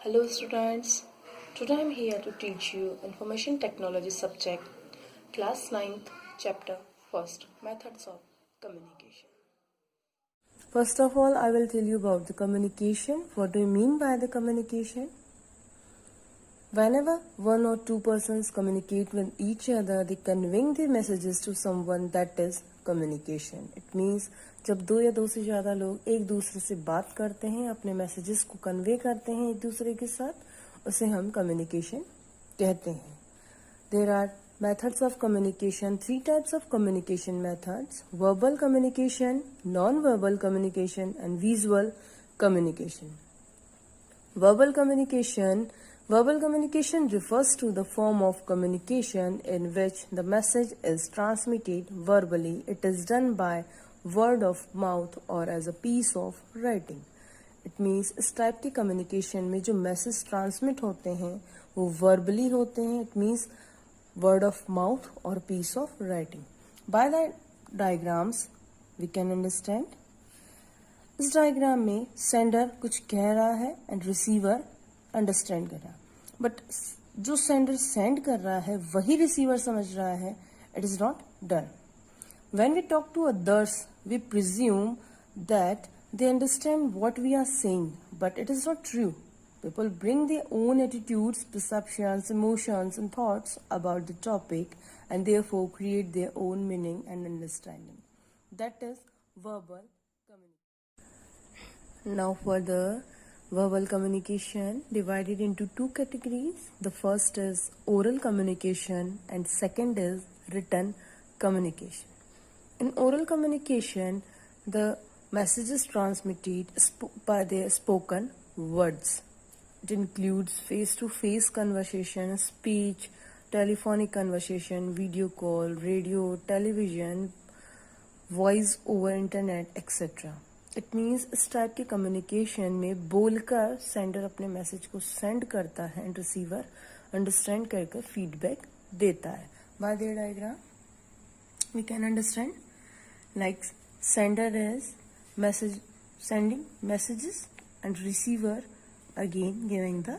Hello students, today I am here to teach you Information Technology subject, class 9th, chapter 1st, Methods of Communication. First of all, I will tell you about the communication. What do you mean by the communication? Whenever one or two persons communicate with each other, they conveying their messages to someone, that is communication. It means जब दो या दो से ज़्यादा लोग एक दूसरे से बात करते हैं, अपने मैसेजेस को कन्वे करते हैं एक दूसरे के साथ, उसे हम कम्युनिकेशन कहते हैं. There are methods of communication, 3 types of communication methods: verbal communication, non-verbal communication, and visual communication. Verbal communication refers to the form of communication in which the message is transmitted verbally. It is done by word of mouth or as a piece of writing. It means इस type की communication में जो message transmit होते हैं वो verbally होते हैं. It means word of mouth or piece of writing. By the diagrams we can understand. इस डायग्राम में सेंडर कुछ कह रहा है एंड रिसीवर अंडरस्टैंड कर रहा है, बट जो सेंडर सेंड कर रहा है वही रिसीवर समझ रहा है. It is not done. When we talk to others, we presume that they understand what we are saying, but it is not true. People bring their own attitudes, perceptions, emotions, and thoughts about the topic and therefore create their own meaning and understanding. That is verbal communication. Now for the verbal communication, divided into 2 categories. The first is oral communication and second is written communication. In oral communication, the message is transmitted by their spoken words. It includes face-to-face conversation, speech, telephonic conversation, video call, radio, television, voice over internet, etc. It means इस type के communication में बोलकर sender अपने message को send करता है and receiver understand करके feedback देता है. By the diagram we can understand like sender is sending messages and receiver again giving the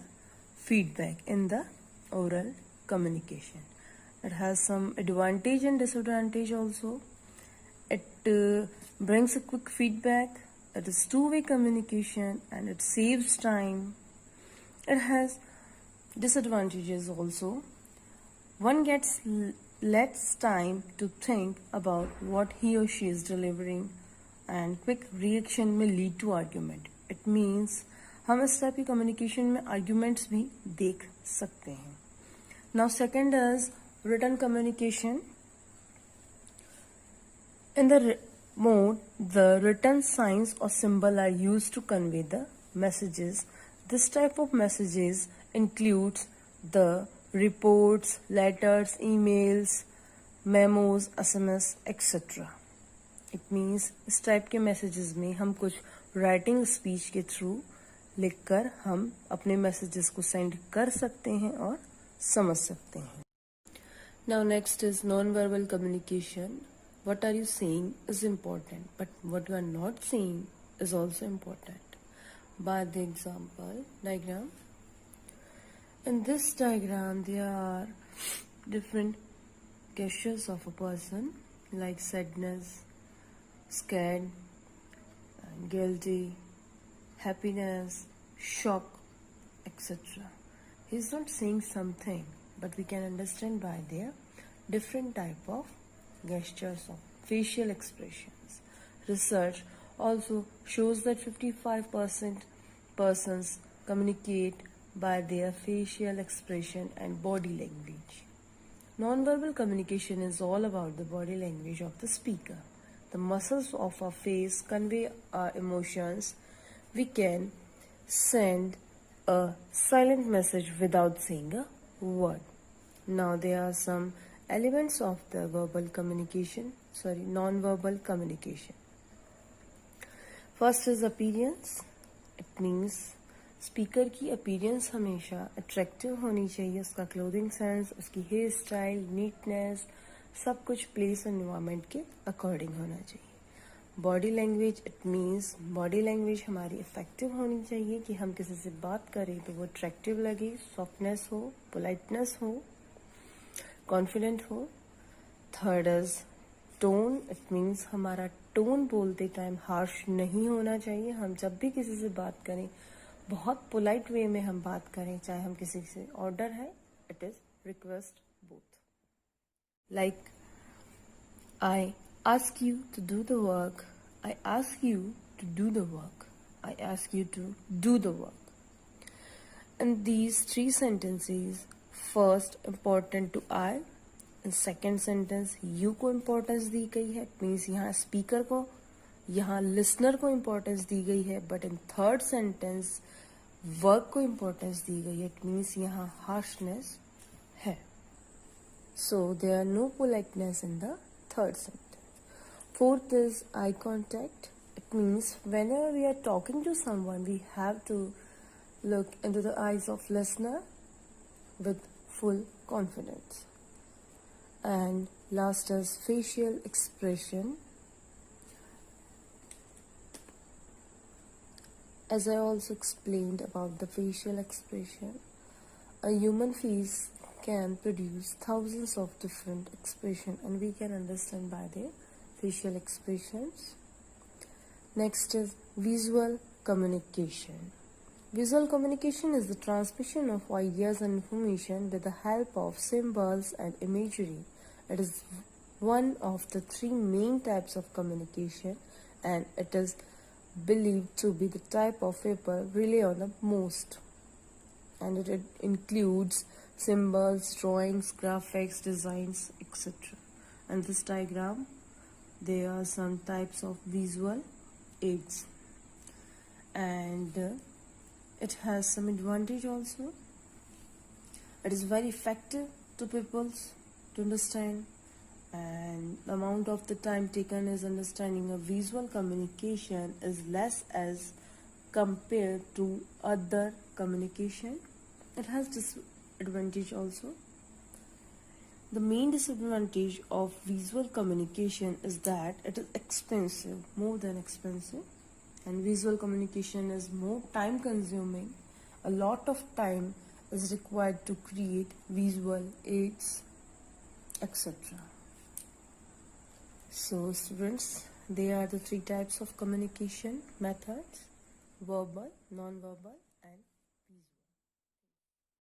feedback in the oral communication. It has some advantage and disadvantage also. It brings a quick feedback. It is two-way communication and it saves time. It has disadvantages also. One gets less time to think about what he or she is delivering and quick reaction may lead to argument. It means हम इस type की communication में arguments भी देख सकते हैं. Now second is written communication. In the mode, the written signs or symbol are used to convey the messages. This type of messages includes the reports, letters, emails, memos, SMS, etc. It means इस type के messages में हम कुछ writing speech के through लिखकर हम अपने messages को सेंड कर सकते हैं और समझ सकते हैं. Now next is non-verbal communication. What are you saying is important, but what you are not saying is also important. By the example diagram. In this diagram, there are different gestures of a person like sadness, scared, guilty, happiness, shock, etc. He is not saying something, but we can understand by their different type of gestures of facial expressions. Research also shows that 55% persons communicate by their facial expression and body language. Non-verbal communication is all about the body language of the speaker. The muscles of our face convey our emotions. We can send a silent message without saying a word. Now there are some elements of the non-verbal communication. First is appearance. It means speaker की appearance हमेशा attractive होनी चाहिए. उसका clothing sense, उसकी hair style, neatness, सब कुछ place and environment के according होना चाहिए. Body language, it means body language हमारी इफेक्टिव होनी चाहिए कि हम किसी से बात करें तो वो अट्रैक्टिव लगे, सॉफ्टनेस हो, पोलाइटनेस हो, कॉन्फिडेंट हो. Third is tone, it means हमारा टोन बोलते टाइम हार्श नहीं होना चाहिए. हम जब भी किसी से बात करें बहुत पोलाइट वे में हम बात करें, चाहे हम किसी से ऑर्डर है, it is request both. Like I ask you to do the work. I ask you to do the work. I ask you to do the work. In these three sentences, first important to I, and second sentence you को importance दी गई है. It means यहाँ speaker को, यहाँ listener को importance दी गई है. But in third sentence work को importance दी गई है. It means यहाँ harshness है. So there are no politeness in the third sentence. Fourth is eye contact. It means whenever we are talking to someone, we have to look into the eyes of listener with full confidence. And last is facial expression. As I also explained about the facial expression, a human face can produce thousands of different expressions, and we can understand by their facial expressions. Next is visual communication. Visual communication is the transmission of ideas and information with the help of symbols and imagery. It is one of the three main types of communication, and it is believed to be the type of people rely on the most. And it includes symbols, drawings, graphics, designs, etc. And this diagram, there are some types of visual aids, and it has some advantage also. It is very effective to people to understand, and the amount of the time taken is understanding a visual communication is less as compared to other communication. It has disadvantage also. The main disadvantage of visual communication is that it is expensive, more than expensive, and visual communication is more time consuming. A lot of time is required to create visual aids, etc. So students, they are the three types of communication methods: verbal, non-verbal,